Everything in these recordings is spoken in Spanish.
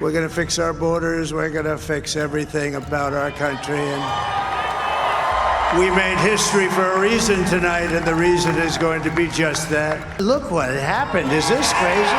We're going to fix our borders. We're going to fix everything about our country. And we made history for a reason tonight, and the reason is going to be just that. Look what happened. Is this crazy?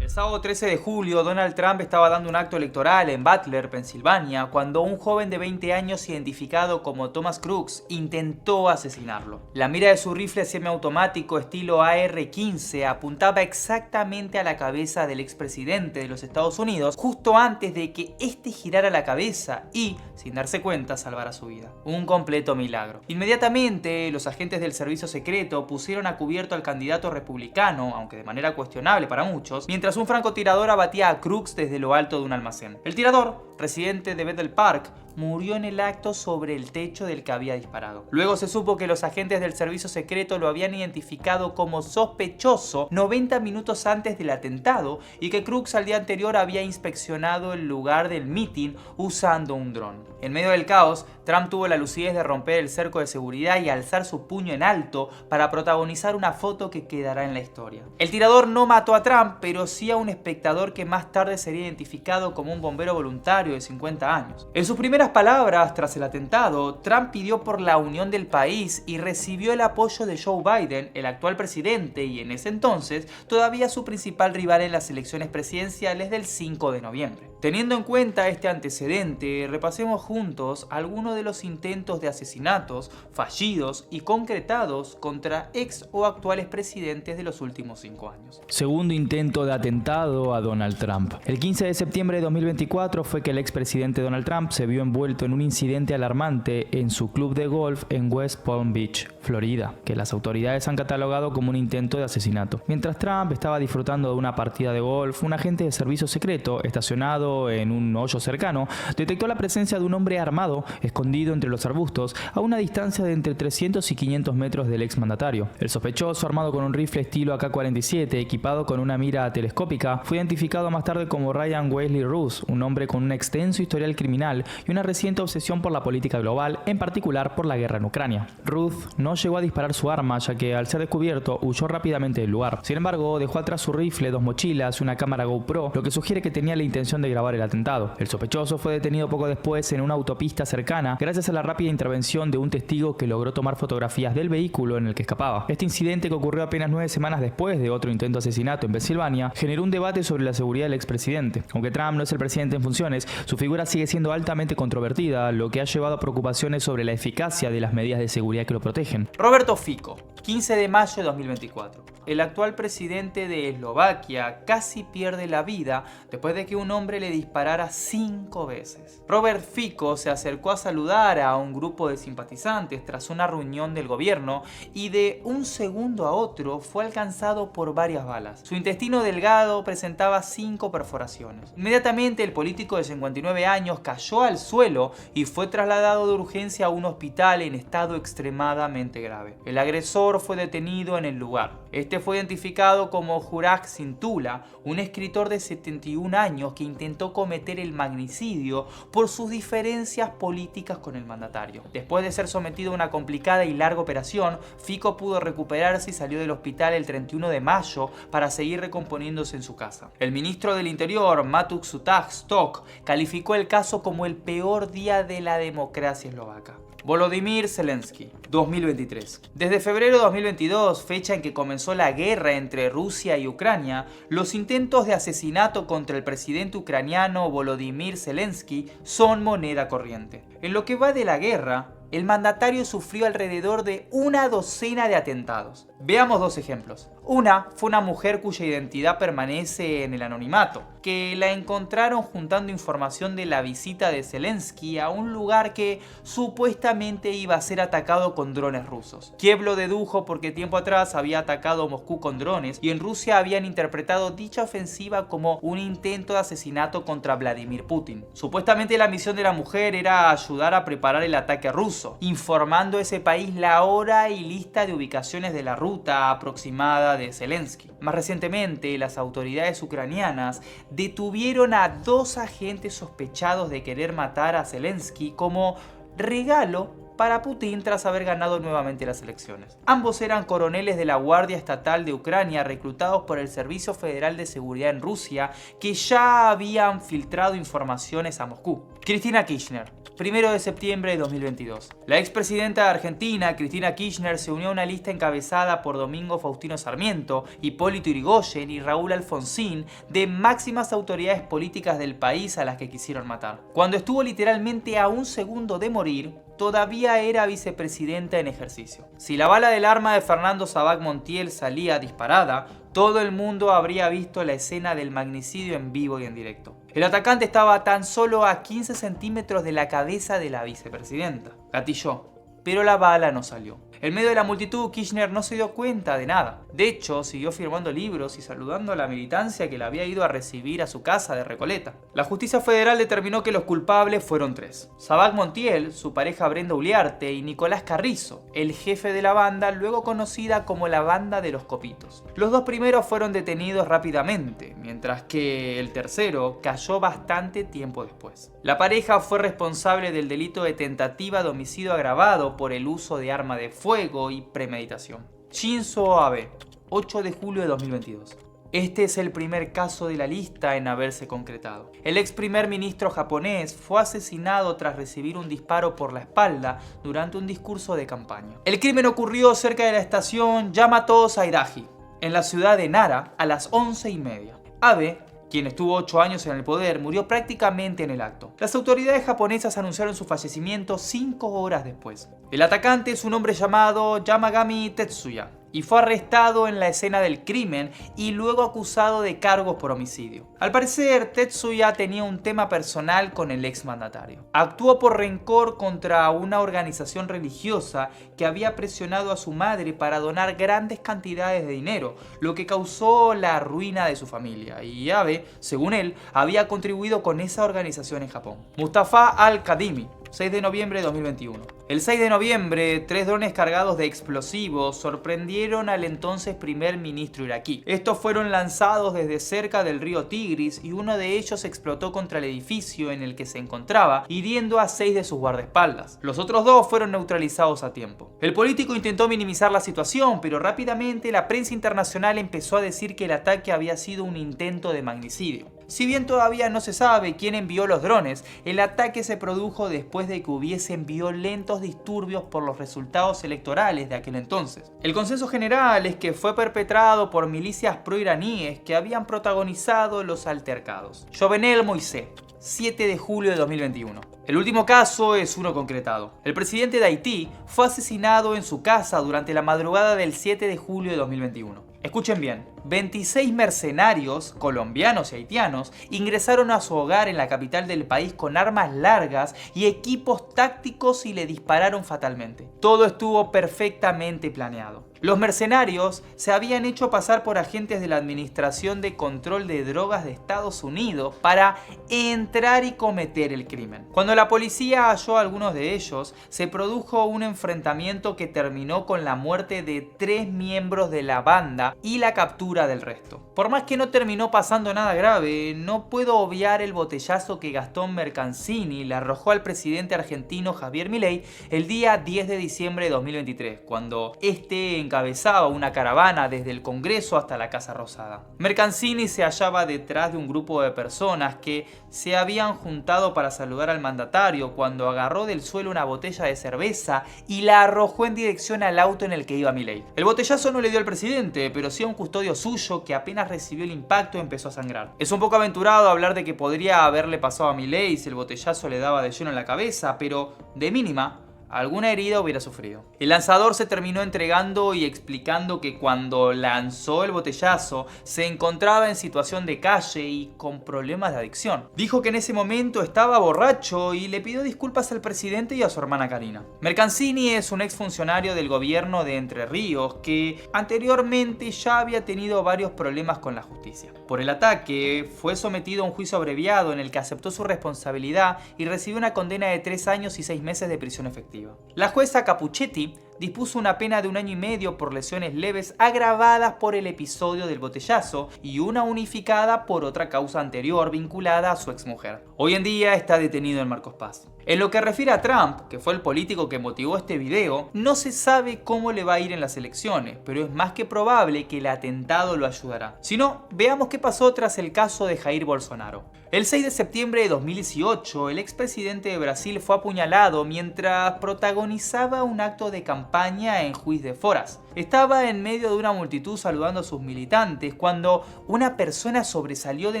El sábado 13 de julio, Donald Trump estaba dando un acto electoral en Butler, Pensilvania, cuando un joven de 20 años identificado como Thomas Crooks intentó asesinarlo. La mira de su rifle semiautomático estilo AR-15 apuntaba exactamente a la cabeza del expresidente de los Estados Unidos justo antes de que éste girara la cabeza y, sin darse cuenta, salvara su vida. Un completo milagro. Inmediatamente, los agentes del servicio secreto pusieron a cubierto al candidato republicano, aunque de manera cuestionable para muchos, mientras un francotirador abatía a Crooks desde lo alto de un almacén. El tirador, residente de Bethel Park, murió en el acto sobre el techo del que había disparado. Luego se supo que los agentes del servicio secreto lo habían identificado como sospechoso 90 minutos antes del atentado y que Crooks al día anterior había inspeccionado el lugar del mitin usando un dron. En medio del caos, Trump tuvo la lucidez de romper el cerco de seguridad y alzar su puño en alto para protagonizar una foto que quedará en la historia. El tirador no mató a Trump, pero sí a un espectador que más tarde sería identificado como un bombero voluntario de 50 años. En sus primeras palabras tras el atentado, Trump pidió por la unión del país y recibió el apoyo de Joe Biden, el actual presidente y en ese entonces todavía su principal rival en las elecciones presidenciales del 5 de noviembre. Teniendo en cuenta este antecedente, repasemos juntos algunos de los intentos de asesinatos fallidos y concretados contra ex o actuales presidentes de los últimos 5 años. Segundo intento de atentado a Donald Trump. El 15 de septiembre de 2024 fue que el expresidente Donald Trump se vio envuelto en un incidente alarmante en su club de golf en West Palm Beach, Florida, que las autoridades han catalogado como un intento de asesinato. Mientras Trump estaba disfrutando de una partida de golf, un agente de servicio secreto estacionado en un hoyo cercano detectó la presencia de un hombre armado escondido entre los arbustos a una distancia de entre 300 y 500 metros del exmandatario. El sospechoso, armado con un rifle estilo AK-47 equipado con una mira telescópica, fue identificado más tarde como Ryan Wesley Ruth, un hombre con un extenso historial criminal y una reciente obsesión por la política global, en particular por la guerra en Ucrania. Ruth no llegó a disparar su arma, ya que al ser descubierto huyó rápidamente del lugar. Sin embargo, dejó atrás su rifle, 2 mochilas y una cámara GoPro, lo que sugiere que tenía la intención de grabar el atentado. El sospechoso fue detenido poco después en una autopista cercana gracias a la rápida intervención de un testigo que logró tomar fotografías del vehículo en el que escapaba. Este incidente, que ocurrió apenas 9 semanas después de otro intento de asesinato en Pensilvania, generó un debate sobre la seguridad del expresidente. Aunque Trump no es el presidente en funciones, su figura sigue siendo altamente controvertida, lo que ha llevado a preocupaciones sobre la eficacia de las medidas de seguridad que lo protegen. Roberto Fico, 15 de mayo de 2024. El actual presidente de Eslovaquia casi pierde la vida después de que un hombre le disparara 5 veces. Robert Fico se acercó a saludar a un grupo de simpatizantes tras una reunión del gobierno y de un segundo a otro fue alcanzado por varias balas. Su intestino delgado presentaba 5 perforaciones. Inmediatamente el político de 59 años cayó al suelo y fue trasladado de urgencia a un hospital en estado extremadamente grave. El agresor fue detenido en el lugar. Este fue identificado como Juraj Cintula, un escritor de 71 años que intentó cometer el magnicidio por sus diferencias políticas con el mandatario. Después de ser sometido a una complicada y larga operación, Fico pudo recuperarse y salió del hospital el 31 de mayo para seguir recomponiéndose en su casa. El ministro del Interior, Matuk Sutak-Stok, calificó el caso como el peor día de la democracia eslovaca. Volodymyr Zelensky, 2023. Desde febrero de 2022, fecha en que comenzó la guerra entre Rusia y Ucrania, los intentos de asesinato contra el presidente ucraniano Volodymyr Zelensky son moneda corriente. En lo que va de la guerra, el mandatario sufrió alrededor de una docena de atentados. Veamos 2 ejemplos. Una fue una mujer cuya identidad permanece en el anonimato, que la encontraron juntando información de la visita de Zelensky a un lugar que supuestamente iba a ser atacado con drones rusos. Kiev lo dedujo porque tiempo atrás había atacado Moscú con drones y en Rusia habían interpretado dicha ofensiva como un intento de asesinato contra Vladimir Putin. Supuestamente la misión de la mujer era ayudar a preparar el ataque ruso, informando a ese país la hora y lista de ubicaciones de la ruta aproximada de Zelensky. Más recientemente, las autoridades ucranianas detuvieron a 2 agentes sospechados de querer matar a Zelensky como regalo para Putin tras haber ganado nuevamente las elecciones. Ambos eran coroneles de la Guardia Estatal de Ucrania reclutados por el Servicio Federal de Seguridad en Rusia que ya habían filtrado informaciones a Moscú. Cristina Kirchner. 1 de septiembre de 2022. La expresidenta de Argentina, Cristina Kirchner, se unió a una lista encabezada por Domingo Faustino Sarmiento, Hipólito Yrigoyen y Raúl Alfonsín de máximas autoridades políticas del país a las que quisieron matar. Cuando estuvo literalmente a un segundo de morir, todavía era vicepresidenta en ejercicio. Si la bala del arma de Fernando Sabac Montiel salía disparada, todo el mundo habría visto la escena del magnicidio en vivo y en directo. El atacante estaba tan solo a 15 centímetros de la cabeza de la vicepresidenta. Gatilló, pero la bala no salió. En medio de la multitud, Kirchner no se dio cuenta de nada. De hecho, siguió firmando libros y saludando a la militancia que la había ido a recibir a su casa de Recoleta. La justicia federal determinó que los culpables fueron 3. Sabac Montiel, su pareja Brenda Uliarte y Nicolás Carrizo, el jefe de la banda, luego conocida como la Banda de los Copitos. Los 2 primeros fueron detenidos rápidamente, mientras que el tercero cayó bastante tiempo después. La pareja fue responsable del delito de tentativa de homicidio agravado por el uso de arma de fuego y premeditación. Shinzo Abe, 8 de julio de 2022. Este es el primer caso de la lista en haberse concretado. El ex primer ministro japonés fue asesinado tras recibir un disparo por la espalda durante un discurso de campaña. El crimen ocurrió cerca de la estación Yamato Saidaiji, en la ciudad de Nara, a las 11:30. Abe, quien estuvo 8 años en el poder, murió prácticamente en el acto. Las autoridades japonesas anunciaron su fallecimiento 5 horas después. El atacante es un hombre llamado Yamagami Tetsuya y fue arrestado en la escena del crimen y luego acusado de cargos por homicidio. Al parecer, Tetsuya tenía un tema personal con el exmandatario. Actuó por rencor contra una organización religiosa que había presionado a su madre para donar grandes cantidades de dinero, lo que causó la ruina de su familia. Y Abe, según él, había contribuido con esa organización en Japón. Mustafa al-Kadhimi, 6 de noviembre de 2021. El 6 de noviembre, 3 drones cargados de explosivos sorprendieron al entonces primer ministro iraquí. Estos fueron lanzados desde cerca del río Tigris y uno de ellos explotó contra el edificio en el que se encontraba, hiriendo a 6 de sus guardaespaldas. Los otros 2 fueron neutralizados a tiempo. El político intentó minimizar la situación, pero rápidamente la prensa internacional empezó a decir que el ataque había sido un intento de magnicidio. Si bien todavía no se sabe quién envió los drones, el ataque se produjo después de que hubiesen violentos disturbios por los resultados electorales de aquel entonces. El consenso general es que fue perpetrado por milicias proiraníes que habían protagonizado los altercados. Jovenel Moïse, 7 de julio de 2021. El último caso es uno concretado. El presidente de Haití fue asesinado en su casa durante la madrugada del 7 de julio de 2021. Escuchen bien, 26 mercenarios colombianos y haitianos ingresaron a su hogar en la capital del país con armas largas y equipos tácticos y le dispararon fatalmente. Todo estuvo perfectamente planeado. Los mercenarios se habían hecho pasar por agentes de la Administración de Control de Drogas de Estados Unidos para entrar y cometer el crimen. Cuando la policía halló a algunos de ellos, se produjo un enfrentamiento que terminó con la muerte de 3 miembros de la banda y la captura del resto. Por más que no terminó pasando nada grave, no puedo obviar el botellazo que Gastón Mercancini le arrojó al presidente argentino Javier Milei el día 10 de diciembre de 2023, cuando este encabezaba una caravana desde el Congreso hasta la Casa Rosada. Mercancini se hallaba detrás de un grupo de personas que se habían juntado para saludar al mandatario cuando agarró del suelo una botella de cerveza y la arrojó en dirección al auto en el que iba Milei. El botellazo no le dio al presidente, pero sí a un custodio suyo que apenas recibió el impacto empezó a sangrar. Es un poco aventurado hablar de que podría haberle pasado a Milei si el botellazo le daba de lleno en la cabeza, pero de mínima alguna herida hubiera sufrido. El lanzador se terminó entregando y explicando que cuando lanzó el botellazo se encontraba en situación de calle y con problemas de adicción. Dijo que en ese momento estaba borracho y le pidió disculpas al presidente y a su hermana Karina. Mercancini es un exfuncionario del gobierno de Entre Ríos que anteriormente ya había tenido varios problemas con la justicia. Por el ataque fue sometido a un juicio abreviado en el que aceptó su responsabilidad y recibió una condena de 3 años y 6 meses de prisión efectiva. La jueza Capuchetti dispuso una pena de 1 año y medio por lesiones leves agravadas por el episodio del botellazo y una unificada por otra causa anterior vinculada a su exmujer. Hoy en día está detenido en Marcos Paz. En lo que refiere a Trump, que fue el político que motivó este video, no se sabe cómo le va a ir en las elecciones, pero es más que probable que el atentado lo ayudará. Si no, veamos qué pasó tras el caso de Jair Bolsonaro. El 6 de septiembre de 2018, el expresidente de Brasil fue apuñalado mientras protagonizaba un acto de campaña en Juiz de Fora. Estaba en medio de una multitud saludando a sus militantes cuando una persona sobresalió de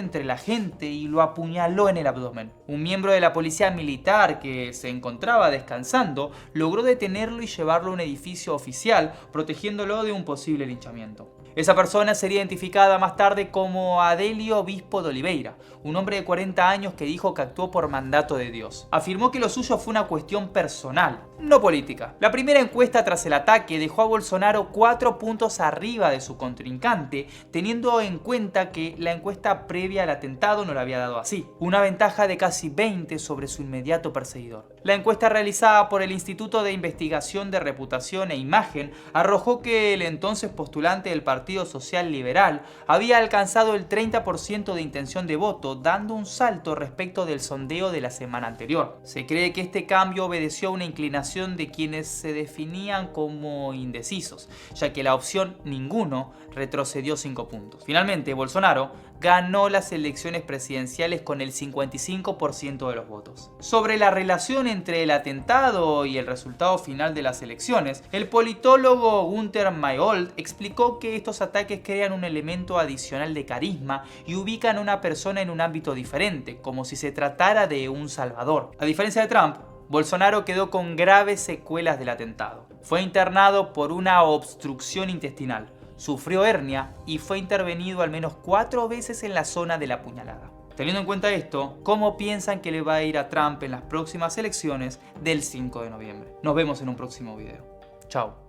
entre la gente y lo apuñaló en el abdomen. Un miembro de la policía militar que se encontraba descansando logró detenerlo y llevarlo a un edificio oficial, protegiéndolo de un posible linchamiento. Esa persona sería identificada más tarde como Adelio Bispo de Oliveira, un hombre de 40 años que dijo que actuó por mandato de Dios. Afirmó que lo suyo fue una cuestión personal, no política. La primera encuesta tras el ataque dejó a Bolsonaro 4 puntos arriba de su contrincante, teniendo en cuenta que la encuesta previa al atentado no la había dado así. Una ventaja de casi 20 sobre su inmediato perseguidor. La encuesta realizada por el Instituto de Investigación de Reputación e Imagen arrojó que el entonces postulante del Partido Social Liberal había alcanzado el 30% de intención de voto, dando un salto respecto del sondeo de la semana anterior. Se cree que este cambio obedeció a una inclinación de quienes se definían como indecisos, ya que la opción ninguno retrocedió 5 puntos. Finalmente, Bolsonaro ganó las elecciones presidenciales con el 55% de los votos. Sobre la relación entre el atentado y el resultado final de las elecciones, el politólogo Gunther Mayholt explicó que estos ataques crean un elemento adicional de carisma y ubican a una persona en un ámbito diferente, como si se tratara de un salvador. A diferencia de Trump, Bolsonaro quedó con graves secuelas del atentado. Fue internado por una obstrucción intestinal, sufrió hernia y fue intervenido al menos 4 veces en la zona de la puñalada. Teniendo en cuenta esto, ¿cómo piensan que le va a ir a Trump en las próximas elecciones del 5 de noviembre? Nos vemos en un próximo video. Chao.